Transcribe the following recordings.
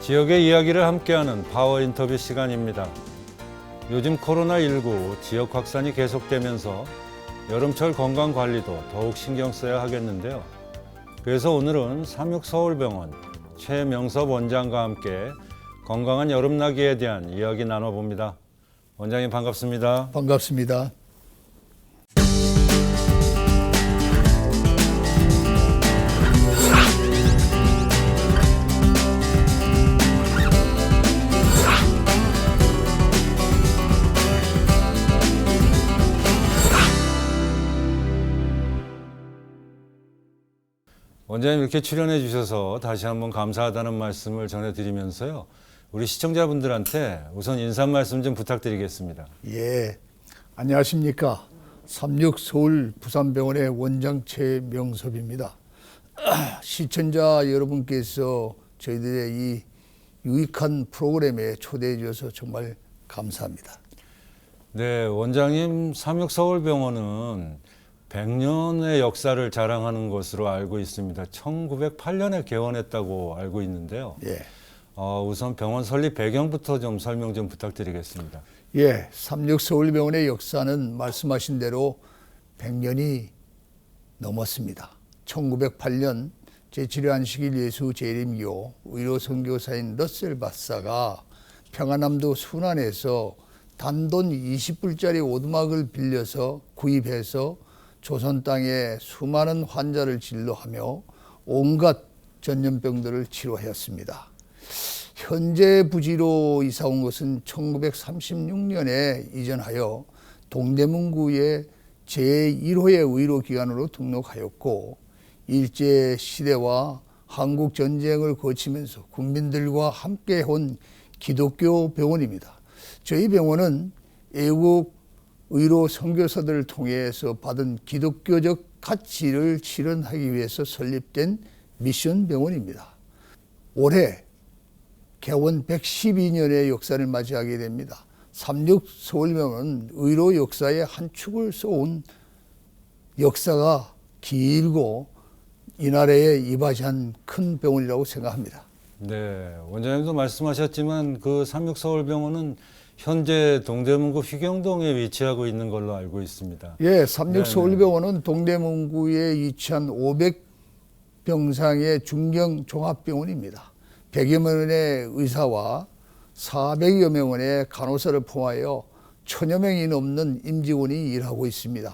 지역의 이야기를 함께하는 파워 인터뷰 시간입니다. 요즘 코로나19 지역 확산이 계속되면서 여름철 건강 관리도 더욱 신경 써야 하겠는데요. 그래서 오늘은 삼육서울병원 최명섭 원장과 함께 건강한 여름나기에 대한 이야기 나눠봅니다. 원장님 반갑습니다. 반갑습니다. 원장님 이렇게 출연해 주셔서 다시 한번 감사하다는 말씀을 전해드리면서요. 우리 시청자분들한테 우선 인사 말씀 좀 부탁드리겠습니다. 예, 안녕하십니까. 삼육서울 부산병원의 원장 최명섭입니다. 시청자 여러분께서 저희들의 이 유익한 프로그램에 초대해 주셔서 정말 감사합니다. 네, 원장님 삼육서울병원은 100년의 역사를 자랑하는 것으로 알고 있습니다. 1908년에 개원했다고 알고 있는데요. 예, 우선 병원 설립 배경부터 좀 설명 좀 부탁드리겠습니다. 예, 삼육서울병원의 역사는 말씀하신 대로 100년이 넘었습니다. 1908년 제7회 예수 재림교 의료 선교사인 러셀 박사가 평안남도 순안에서 단돈 20불짜리 오두막을 빌려서 구입해서 조선 땅에 수많은 환자를 진료하며 온갖 전염병들을 치료하였습니다. 현재 부지로 이사 온 것은 1936년에 이전하여 동대문구의 제1호의 의료기관으로 등록하였고 일제시대와 한국전쟁을 거치면서 국민들과 함께 온 기독교 병원입니다. 저희 병원은 애국 의료 선교사들을 통해서 받은 기독교적 가치를 실현하기 위해서 설립된 미션 병원입니다. 올해 개원 112년의 역사를 맞이하게 됩니다. 삼육서울병원은 의료 역사의 한 축을 쏘은 역사가 길고 이 나라에 이바지한 큰 병원이라고 생각합니다. 네, 원장님도 말씀하셨지만 그 삼육서울병원은 현재 동대문구 휘경동에 위치하고 있는 걸로 알고 있습니다. 예, 삼육서울병원은 동대문구에 위치한 500병상의 중경 종합병원입니다. 100여 명의 의사와 400여 명의 간호사를 포함하여 1000여 명이 넘는 임직원이 일하고 있습니다.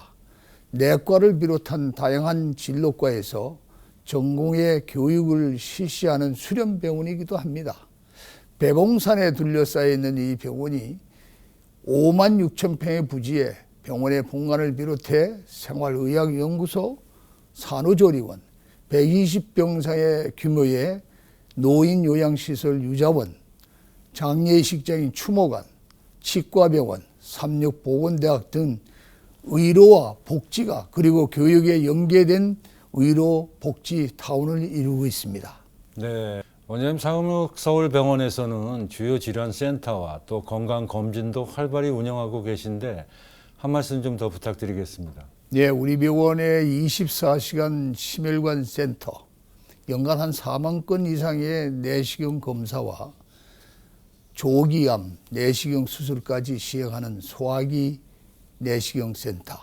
내과를 비롯한 다양한 진료과에서 전공의 교육을 실시하는 수련병원이기도 합니다. 배봉산에 둘러싸여 있는 이 병원이 5만 6천 평의 부지에 병원의 본관을 비롯해 생활의학연구소, 산후조리원, 120병상의 규모의 노인요양시설 유자원, 장례식장인 추모관, 치과병원, 삼육보건대학 등 의료와 복지가 그리고 교육에 연계된 의료복지타운을 이루고 있습니다. 네, 원장님 삼육서울병원에서는 주요 질환센터와 또 건강검진도 활발히 운영하고 계신데 한 말씀 좀 더 부탁드리겠습니다. 네, 우리 병원의 24시간 심혈관 센터, 연간 한 4만 건 이상의 내시경 검사와 조기암, 내시경 수술까지 시행하는 소화기 내시경 센터,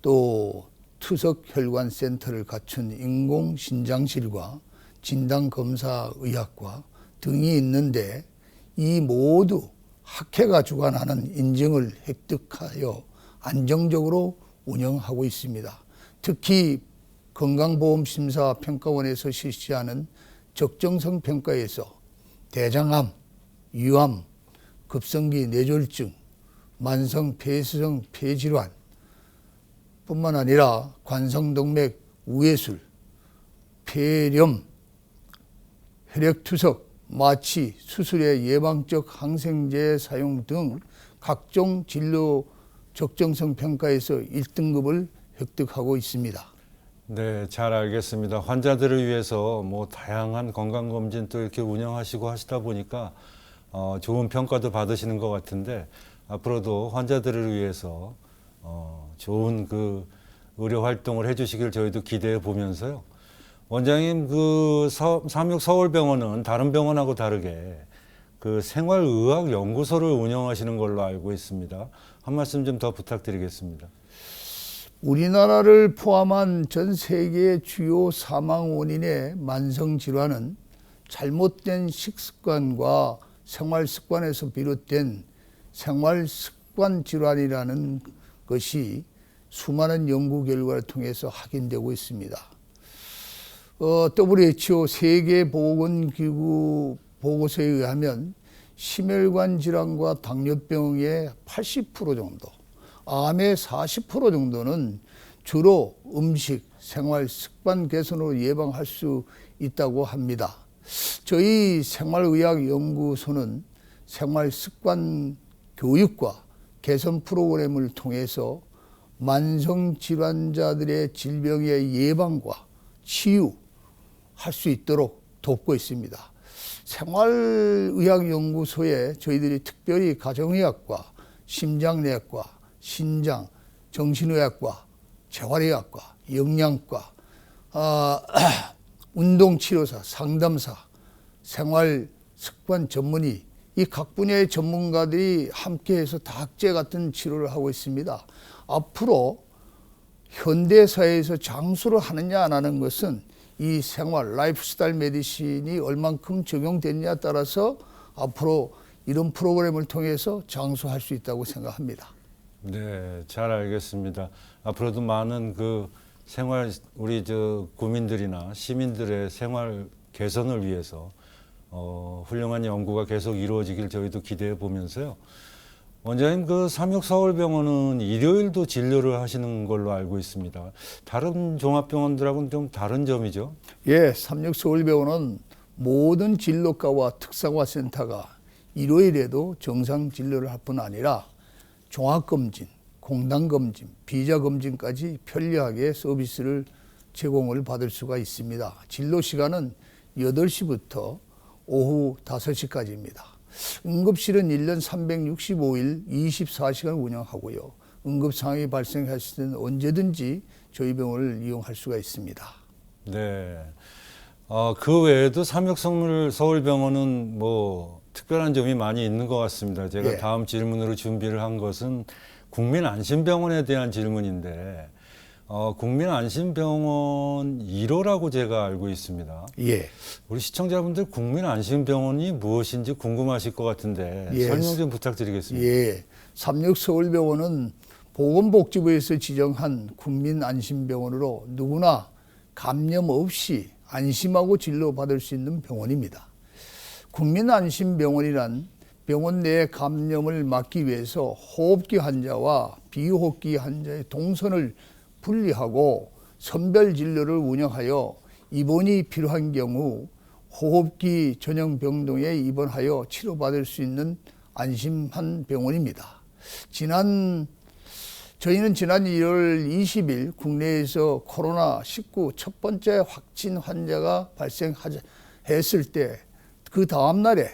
또 투석혈관 센터를 갖춘 인공신장실과 진단검사의학과 등이 있는데 이 모두 학회가 주관하는 인증을 획득하여 안정적으로 운영하고 있습니다. 특히 건강보험심사평가원에서 실시하는 적정성 평가에서 대장암, 유암, 급성기 뇌졸중, 만성 폐쇄성 폐질환 뿐만 아니라 관성동맥 우회술, 폐렴, 혈액투석, 마취, 수술의 예방적 항생제 사용 등 각종 진료 적정성 평가에서 1등급을 획득하고 있습니다. 네, 잘 알겠습니다. 환자들을 위해서 다양한 건강검진 또 이렇게 운영하시고 하시다 보니까 좋은 평가도 받으시는 것 같은데 앞으로도 환자들을 위해서 좋은 그 의료 활동을 해주시길 저희도 기대해 보면서요. 원장님, 삼육 서울병원은 다른 병원하고 다르게 그 생활의학 연구소를 운영하시는 걸로 알고 있습니다. 한 말씀 좀 더 부탁드리겠습니다. 우리나라를 포함한 전 세계의 주요 사망 원인의 만성 질환은 잘못된 식습관과 생활 습관에서 비롯된 생활 습관 질환이라는 것이 수많은 연구 결과를 통해서 확인되고 있습니다. WHO 세계보건기구 보고서에 의하면 심혈관 질환과 당뇨병의 80% 정도, 암의 40% 정도는 주로 음식, 생활 습관 개선으로 예방할 수 있다고 합니다. 저희 생활의학연구소는 생활 습관 교육과 개선 프로그램을 통해서 만성 질환자들의 질병의 예방과 치유할 수 있도록 돕고 있습니다. 생활의학연구소에 저희들이 특별히 가정의학과, 심장내과, 신장, 정신의학과, 재활의학과, 영양과, 운동치료사, 상담사, 생활습관 전문의, 이 각 분야의 전문가들이 함께해서 다학제 같은 치료를 하고 있습니다. 앞으로 현대사회에서 장수를 하느냐 안 하는 것은 이 생활, 라이프스타일 메디신이 얼만큼 적용됐냐에 따라서 앞으로 이런 프로그램을 통해서 장수할 수 있다고 생각합니다. 네, 잘 알겠습니다. 앞으로도 많은 우리 국민들이나 시민들의 생활 개선을 위해서 훌륭한 연구가 계속 이루어지길 저희도 기대해 보면서요. 원장님, 삼육서울병원은 일요일도 진료를 하시는 걸로 알고 있습니다. 다른 종합병원들하고는 좀 다른 점이죠? 예, 삼육서울병원은 모든 진료과와 특성화센터가 일요일에도 정상 진료를 할 뿐 아니라 종합검진, 공단검진, 비자검진까지 편리하게 서비스를 제공을 받을 수가 있습니다. 진료 시간은 8시부터 오후 5시까지입니다. 응급실은 1년 365일 24시간 운영하고요. 응급 상황이 발생했을 때는 언제든지 저희 병원을 이용할 수가 있습니다. 네. 그 외에도 삼육서울병원은 특별한 점이 많이 있는 것 같습니다. 제가 예. 다음 질문으로 준비를 한 것은 국민안심병원에 대한 질문인데, 국민안심병원 1호라고 제가 알고 있습니다. 예. 우리 시청자분들 국민안심병원이 무엇인지 궁금하실 것 같은데 예. 설명 좀 부탁드리겠습니다. 예. 삼육서울병원은 보건복지부에서 지정한 국민안심병원으로 누구나 감염 없이 안심하고 진료받을 수 있는 병원입니다. 국민안심병원이란 병원 내 감염을 막기 위해서 호흡기 환자와 비호흡기 환자의 동선을 분리하고 선별 진료를 운영하여 입원이 필요한 경우 호흡기 전용 병동에 입원하여 치료받을 수 있는 안심한 병원입니다. 저희는 지난 1월 20일 국내에서 코로나19 첫 번째 확진 환자가 발생했을 때 그 다음 날에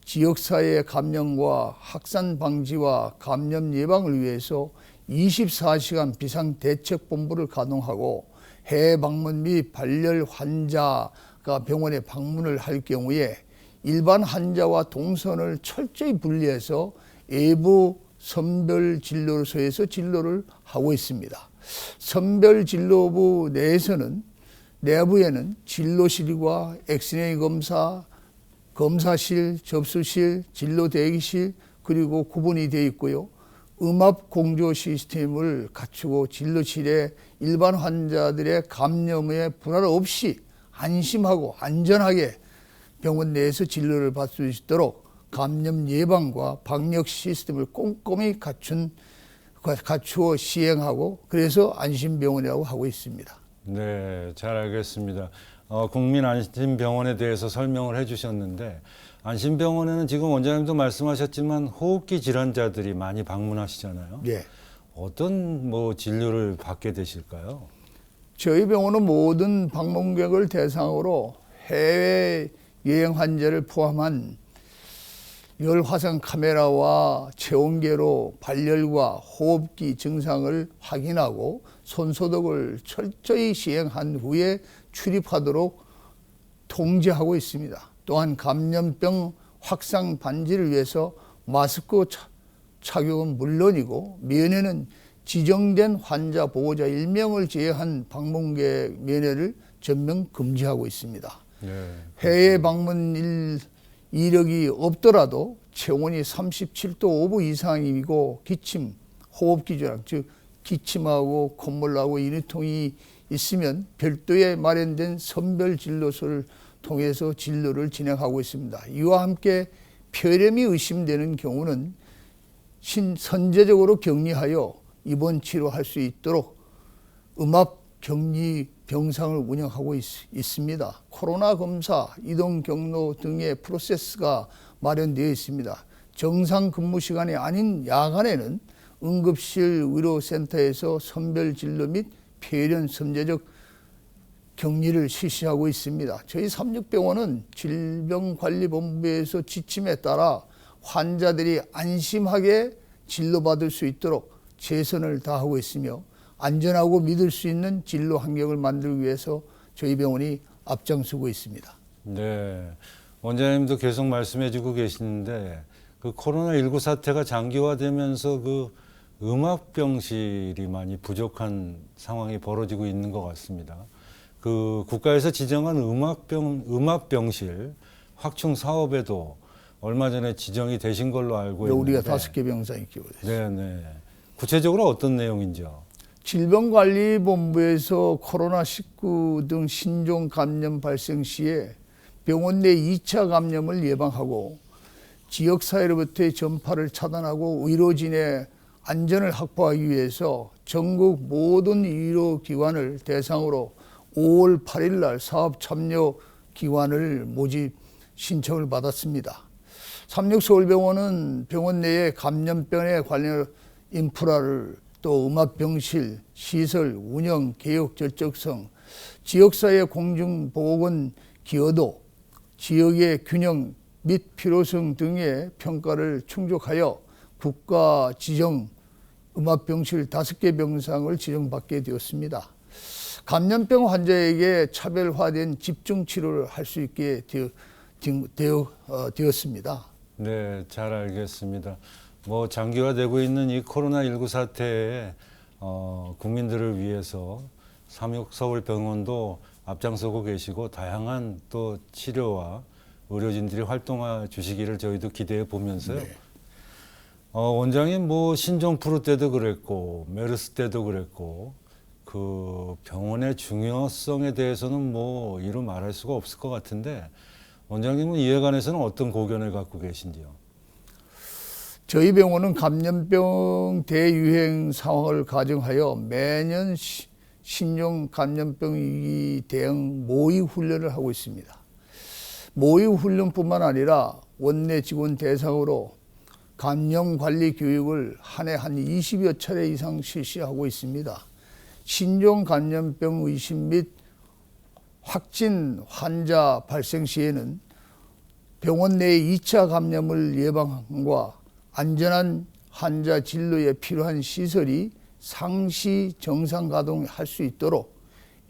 지역사회의 감염과 확산 방지와 감염 예방을 위해서 24시간 비상대책본부를 가동하고 해외 방문 및 발열 환자가 병원에 방문을 할 경우에 일반 환자와 동선을 철저히 분리해서 외부 선별진료소에서 진료를 하고 있습니다. 선별진료부 내부에는 진료실과 엑스레이 검사실, 접수실, 진료 대기실 그리고 구분이 되어 있고요. 음압 공조 시스템을 갖추고 진료실에 일반 환자들의 감염에 불안 없이 안심하고 안전하게 병원 내에서 진료를 받을 수 있도록 감염 예방과 방역 시스템을 꼼꼼히 갖추어 시행하고 그래서 안심병원이라고 하고 있습니다. 네, 잘 알겠습니다. 국민안심병원에 대해서 설명을 해주셨는데 안심병원에는 지금 원장님도 말씀하셨지만 호흡기 질환자들이 많이 방문하시잖아요. 예. 어떤 진료를 받게 되실까요? 저희 병원은 모든 방문객을 대상으로 해외 여행 환자를 포함한 열화상 카메라와 체온계로 발열과 호흡기 증상을 확인하고 손소독을 철저히 시행한 후에 출입하도록 통제하고 있습니다. 또한 감염병 확산 방지를 위해서 마스크 착용은 물론이고 면회는 지정된 환자 보호자 1명을 제외한 방문객 면회를 전면 금지하고 있습니다. 네. 해외 방문 이력이 없더라도 체온이 37도 5분 이상이고 기침, 호흡기 질환, 즉 기침하고 콧물나고 인후통이 있으면 별도에 마련된 선별 진료소를 통해서 진료를 진행하고 있습니다. 이와 함께 폐렴이 의심되는 경우는 선제적으로 격리하여 입원 치료할 수 있도록 음압 격리 병상을 운영하고 있습니다. 코로나 검사, 이동 경로 등의 프로세스가 마련되어 있습니다. 정상 근무 시간이 아닌 야간에는 응급실 의료센터에서 선별 진료 및 폐렴 선제적 격리를 실시하고 있습니다. 저희 삼육병원은 질병관리본부에서 지침에 따라 환자들이 안심하게 진료받을 수 있도록 최선을 다하고 있으며 안전하고 믿을 수 있는 진료 환경을 만들기 위해서 저희 병원이 앞장서고 있습니다. 네, 원장님도 계속 말씀해주고 계시는데 그 코로나19 사태가 장기화되면서 그 음압병실이 많이 부족한 상황이 벌어지고 있는 것 같습니다. 그 국가에서 지정한 음압병실 확충 사업에도 얼마 전에 지정이 되신 걸로 알고 있는데 우리가 5개 병상이 기부됐습니다. 네. 구체적으로 어떤 내용인지요? 질병관리본부에서 코로나19 등 신종 감염 발생 시에 병원 내 2차 감염을 예방하고 지역사회로부터의 전파를 차단하고 의료진의 안전을 확보하기 위해서 전국 모든 의료기관을 대상으로 5월 8일 날 사업 참여 기관을 모집 신청을 받았습니다. 삼육서울병원은 병원 내에 감염병에 관련 인프라를 또 음압병실, 시설, 운영, 개혁 적절성, 지역사회 공중보건 기여도, 지역의 균형 및 필요성 등의 평가를 충족하여 국가 지정 음압병실 5개 병상을 지정받게 되었습니다. 감염병 환자에게 차별화된 집중 치료를 할 수 있게 되었습니다. 네, 잘 알겠습니다. 뭐 장기화되고 있는 이 코로나19 사태에 국민들을 위해서 삼육서울병원도 앞장서고 계시고 다양한 또 치료와 의료진들이 활동해 주시기를 저희도 기대해 보면서요. 네. 원장님 뭐 신종플루 때도 그랬고 메르스 때도 그랬고 그 병원의 중요성에 대해서는 뭐 이루 말할 수가 없을 것 같은데 원장님은 이에 관해서는 어떤 고견을 갖고 계신지요? 저희 병원은 감염병 대유행 상황을 가정하여 매년 신종 감염병 위기 대응 모의 훈련을 하고 있습니다. 모의 훈련뿐만 아니라 원내 직원 대상으로 감염 관리 교육을 한 해 한 20여 차례 이상 실시하고 있습니다. 신종 감염병 의심 및 확진 환자 발생 시에는 병원 내의 2차 감염을 예방과 안전한 환자 진료에 필요한 시설이 상시 정상 가동할 수 있도록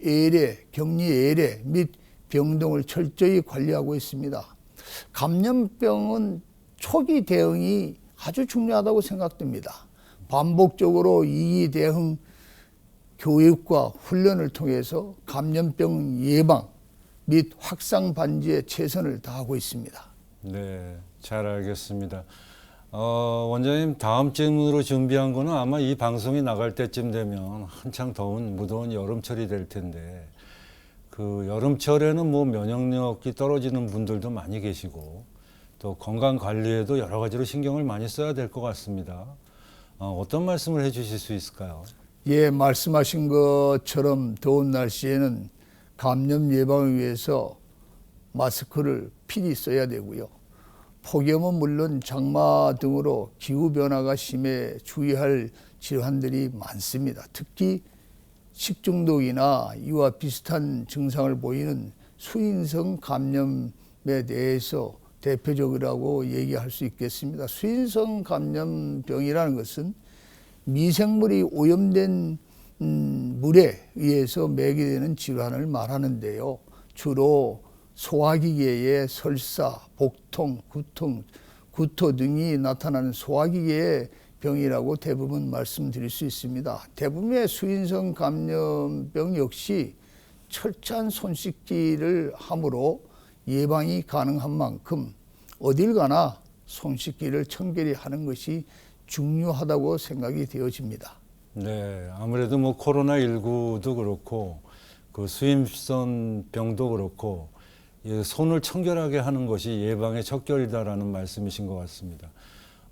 예래, 격리 예래 및 병동을 철저히 관리하고 있습니다. 감염병은 초기 대응이 아주 중요하다고 생각됩니다. 반복적으로 이기 대응 교육과 훈련을 통해서 감염병 예방 및 확산 방지에 최선을 다하고 있습니다. 네, 잘 알겠습니다. 원장님 다음 질문으로 준비한 거는 아마 이 방송이 나갈 때쯤 되면 한창 더운 무더운 여름철이 될 텐데 그 여름철에는 뭐 면역력이 떨어지는 분들도 많이 계시고 또 건강 관리에도 여러 가지로 신경을 많이 써야 될 것 같습니다. 어떤 말씀을 해주실 수 있을까요? 예, 말씀하신 것처럼 더운 날씨에는 감염 예방을 위해서 마스크를 필히 써야 되고요. 폭염은 물론 장마 등으로 기후변화가 심해 주의할 질환들이 많습니다. 특히 식중독이나 이와 비슷한 증상을 보이는 수인성 감염에 대해서 대표적이라고 얘기할 수 있겠습니다. 수인성 감염병이라는 것은 미생물이 오염된 물에 의해서 매개되는 질환을 말하는데요. 주로 소화기계의 설사, 복통, 구토 등이 나타나는 소화기계의 병이라고 대부분 말씀드릴 수 있습니다. 대부분의 수인성 감염병 역시 철저한 손 씻기를 함으로 예방이 가능한 만큼 어딜 가나 손 씻기를 청결히 하는 것이 중요하다고 생각이 되어집니다. 네, 아무래도 뭐 코로나19도 그렇고 그 수임성 병도 그렇고 이 손을 청결하게 하는 것이 예방의 척결이다라는 말씀이신 것 같습니다.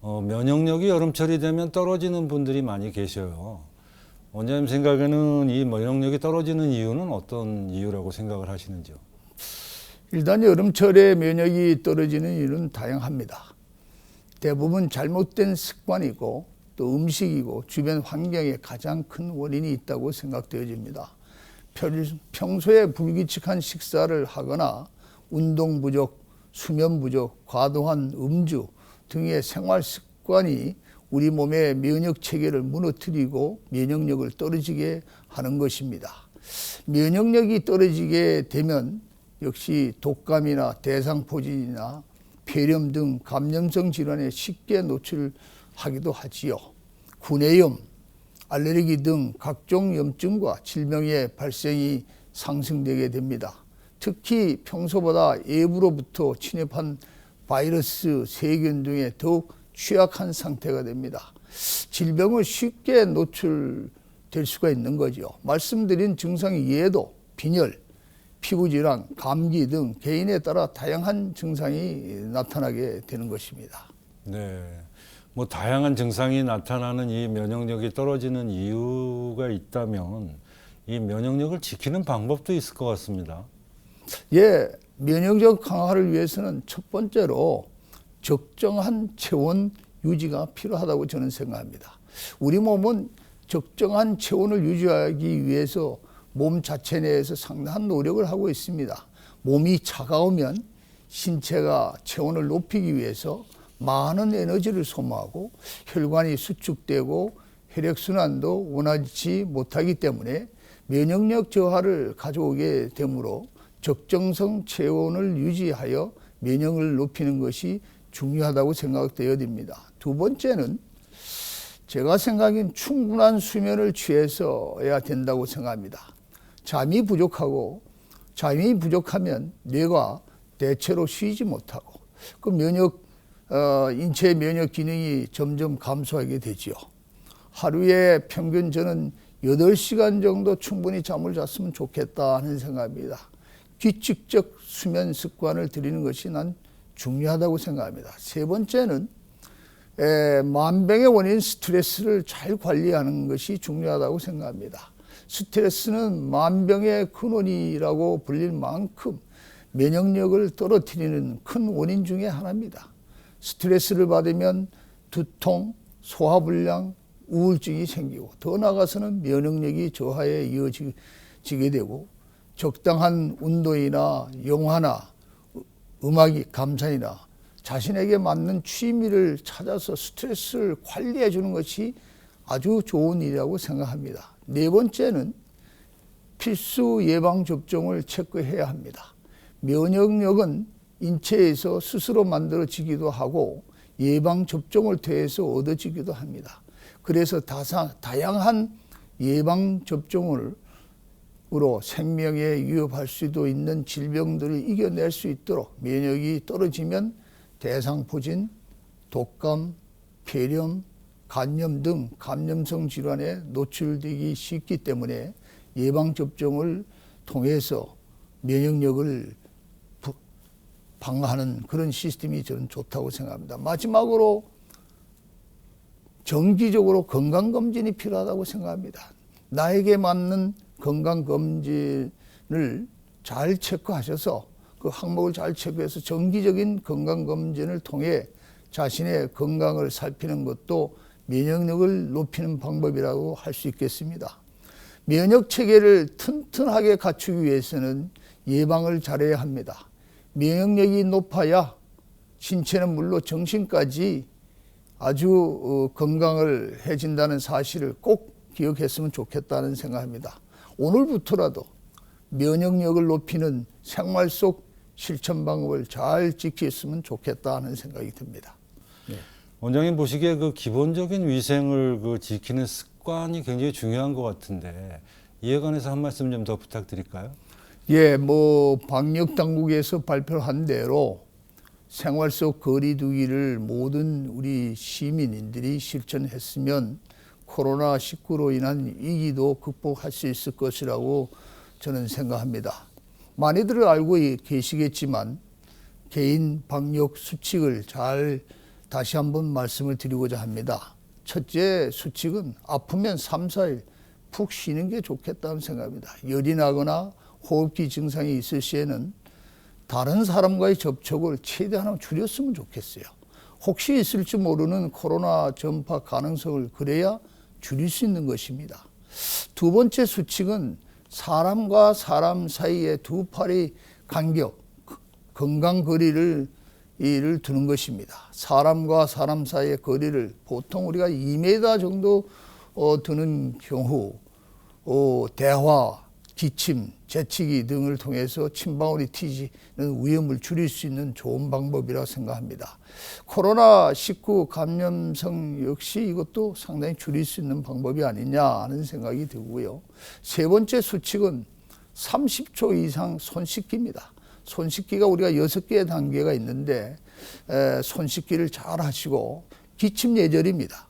면역력이 여름철이 되면 떨어지는 분들이 많이 계셔요. 원장님 생각에는 이 면역력이 떨어지는 이유는 어떤 이유라고 생각을 하시는지요? 일단 여름철에 면역이 떨어지는 이유는 다양합니다. 대부분 잘못된 습관이고 또 음식이고 주변 환경에 가장 큰 원인이 있다고 생각되어집니다. 평소에 불규칙한 식사를 하거나 운동 부족, 수면 부족, 과도한 음주 등의 생활 습관이 우리 몸의 면역 체계를 무너뜨리고 면역력을 떨어지게 하는 것입니다. 면역력이 떨어지게 되면 역시 독감이나 대상포진이나 폐렴 등 감염성 질환에 쉽게 노출하기도 하지요. 구내염, 알레르기 등 각종 염증과 질병의 발생이 상승되게 됩니다. 특히 평소보다 외부로부터 침입한 바이러스, 세균 등에 더욱 취약한 상태가 됩니다. 질병을 쉽게 노출될 수가 있는 거죠. 말씀드린 증상 이외에도 빈혈, 피부질환, 감기 등 개인에 따라 다양한 증상이 나타나게 되는 것입니다. 네, 뭐 다양한 증상이 나타나는 이 면역력이 떨어지는 이유가 있다면 이 면역력을 지키는 방법도 있을 것 같습니다. 예, 면역력 강화를 위해서는 첫 번째로 적정한 체온 유지가 필요하다고 저는 생각합니다. 우리 몸은 적정한 체온을 유지하기 위해서 몸 자체 내에서 상당한 노력을 하고 있습니다. 몸이 차가우면 신체가 체온을 높이기 위해서 많은 에너지를 소모하고 혈관이 수축되고 혈액순환도 원활치 못하기 때문에 면역력 저하를 가져오게 되므로 적정성 체온을 유지하여 면역을 높이는 것이 중요하다고 생각되어집니다. 두 번째는 제가 생각엔 충분한 수면을 취해서야 된다고 생각합니다. 잠이 부족하면 뇌가 대체로 쉬지 못하고 그 인체 면역 기능이 점점 감소하게 되지요. 하루에 평균 저는 8시간 정도 충분히 잠을 잤으면 좋겠다 하는 생각입니다. 규칙적 수면 습관을 들이는 것이 난 중요하다고 생각합니다. 세 번째는 만병의 원인 스트레스를 잘 관리하는 것이 중요하다고 생각합니다. 스트레스는 만병의 근원이라고 불릴 만큼 면역력을 떨어뜨리는 큰 원인 중에 하나입니다. 스트레스를 받으면 두통, 소화불량, 우울증이 생기고 더 나아가서는 면역력이 저하에 이어지게 되고 적당한 운동이나 영화나 감상이나 자신에게 맞는 취미를 찾아서 스트레스를 관리해 주는 것이 아주 좋은 일이라고 생각합니다. 네 번째는 필수 예방접종을 체크해야 합니다. 면역력은 인체에서 스스로 만들어지기도 하고 예방접종을 통해서 얻어지기도 합니다. 그래서 다양한 예방접종으로 생명에 위협할 수도 있는 질병들을 이겨낼 수 있도록 면역이 떨어지면 대상포진, 독감, 폐렴, 간염 등 감염성 질환에 노출되기 쉽기 때문에 예방접종을 통해서 면역력을 방어하는 그런 시스템이 저는 좋다고 생각합니다. 마지막으로 정기적으로 건강검진이 필요하다고 생각합니다. 나에게 맞는 건강검진을 잘 체크하셔서 그 항목을 잘 체크해서 정기적인 건강검진을 통해 자신의 건강을 살피는 것도 면역력을 높이는 방법이라고 할 수 있겠습니다. 면역 체계를 튼튼하게 갖추기 위해서는 예방을 잘해야 합니다. 면역력이 높아야 신체는 물론 정신까지 아주 건강을 해진다는 사실을 꼭 기억했으면 좋겠다는 생각합니다. 오늘부터라도 면역력을 높이는 생활 속 실천 방법을 잘 지켰으면 좋겠다는 생각이 듭니다. 원장님 보시기에 그 기본적인 위생을 지키는 습관이 굉장히 중요한 것 같은데 이에 관해서 한 말씀 좀 더 부탁드릴까요? 예, 뭐 방역 당국에서 발표한 대로 생활 속 거리 두기를 모든 우리 시민인들이 실천했으면 코로나19로 인한 위기도 극복할 수 있을 것이라고 저는 생각합니다. 많이들 알고 계시겠지만 개인 방역 수칙을 잘 다시 한번 말씀을 드리고자 합니다. 첫째 수칙은 아프면 3, 4일 푹 쉬는 게 좋겠다는 생각입니다. 열이 나거나 호흡기 증상이 있을 시에는 다른 사람과의 접촉을 최대한 줄였으면 좋겠어요. 혹시 있을지 모르는 코로나 전파 가능성을 그래야 줄일 수 있는 것입니다. 두 번째 수칙은 사람과 사람 사이에 두 팔의 간격, 건강 거리를 두는 것입니다. 사람과 사람 사이의 거리를 보통 우리가 2m 정도 두는 경우 대화, 기침, 재치기 등을 통해서 침방울이 튀지는 위험을 줄일 수 있는 좋은 방법이라고 생각합니다. 코로나19 감염성 역시 이것도 상당히 줄일 수 있는 방법이 아니냐 하는 생각이 들고요. 세 번째 수칙은 30초 이상 손 씻기입니다. 손 씻기가 우리가 6개의 단계가 있는데 손 씻기를 잘 하시고 기침 예절입니다.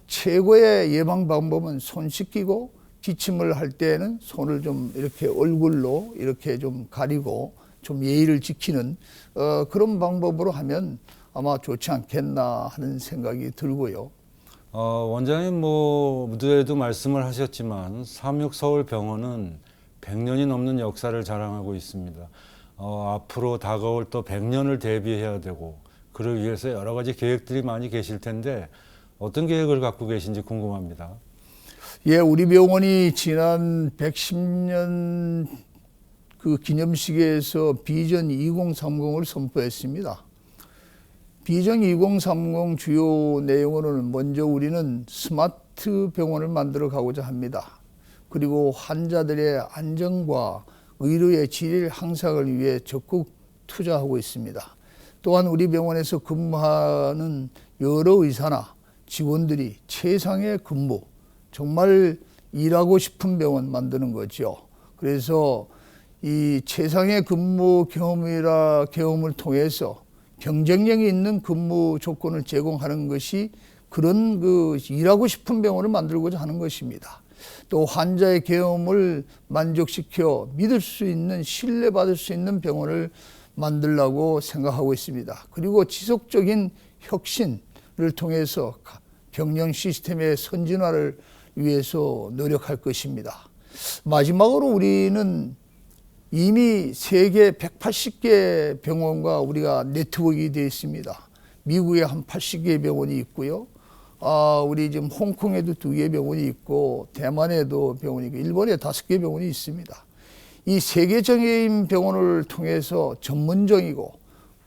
최고의 예방 방법은 손 씻기고 기침을 할 때는 손을 좀 이렇게 얼굴로 이렇게 좀 가리고 좀 예의를 지키는 그런 방법으로 하면 아마 좋지 않겠나 하는 생각이 들고요. 원장님 무대에도 말씀을 하셨지만 삼육서울병원은 100년이 넘는 역사를 자랑하고 있습니다. 앞으로 다가올 또 100년을 대비해야 되고 그를 위해서 여러 가지 계획들이 많이 계실 텐데 어떤 계획을 갖고 계신지 궁금합니다. 예, 우리 병원이 지난 110년 그 기념식에서 비전 2030을 선포했습니다. 비전 2030 주요 내용으로는 먼저 우리는 스마트 병원을 만들어 가고자 합니다. 그리고 환자들의 안전과 의료의 질 향상을 위해 적극 투자하고 있습니다. 또한 우리 병원에서 근무하는 여러 의사나 직원들이 최상의 근무, 정말 일하고 싶은 병원 만드는 거죠. 그래서 이 최상의 근무 경험을 통해서 경쟁력이 있는 근무 조건을 제공하는 것이 그런 일하고 싶은 병원을 만들고자 하는 것입니다. 또 환자의 경험을 만족시켜 믿을 수 있는, 신뢰받을 수 있는 병원을 만들려고 생각하고 있습니다. 그리고 지속적인 혁신을 통해서 병영 시스템의 선진화를 위해서 노력할 것입니다. 마지막으로 우리는 이미 세계 180개 병원과 우리가 네트워크가 되어 있습니다. 미국에 한 80개 병원이 있고요. 우리 지금 홍콩에도 2개 병원이 있고 대만에도 병원이 있고 일본에 5개 병원이 있습니다. 이 세계적인 병원을 통해서 전문적이고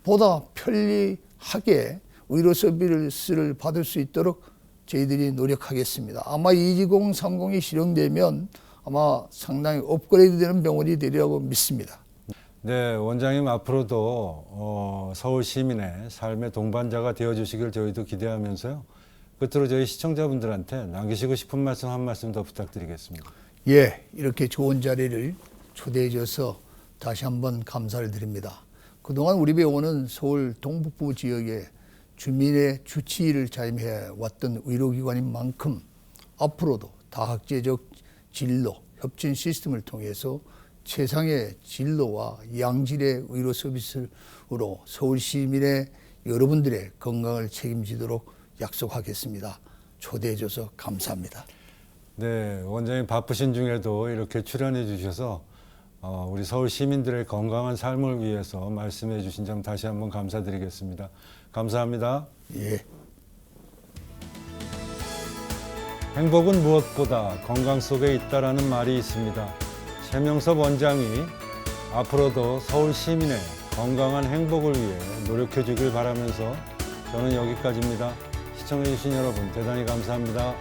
보다 편리하게 의료 서비스를 받을 수 있도록 저희들이 노력하겠습니다. 아마 2030이 실현되면 아마 상당히 업그레이드되는 병원이 되리라고 믿습니다. 네, 원장님 앞으로도 서울 시민의 삶의 동반자가 되어주시길 저희도 기대하면서요. 끝으로 저희 시청자분들한테 남기시고 싶은 말씀 한 말씀 더 부탁드리겠습니다. 예, 이렇게 좋은 자리를 초대해 줘서 다시 한번 감사를 드립니다. 그동안 우리 병원은 서울 동북부 지역에 주민의 주치의를 자임해 왔던 의료기관인 만큼 앞으로도 다학제적 진로, 협진 시스템을 통해서 최상의 진로와 양질의 의료 서비스로 서울 시민의 여러분들의 건강을 책임지도록 약속하겠습니다. 초대해 줘서 감사합니다. 네, 원장님 바쁘신 중에도 이렇게 출연해 주셔서 우리 서울 시민들의 건강한 삶을 위해서 말씀해 주신 점 다시 한번 감사드리겠습니다. 감사합니다. 예. 행복은 무엇보다 건강 속에 있다라는 말이 있습니다. 최명섭 원장이 앞으로도 서울 시민의 건강한 행복을 위해 노력해 주길 바라면서 저는 여기까지입니다. 시청해 주신 여러분 대단히 감사합니다.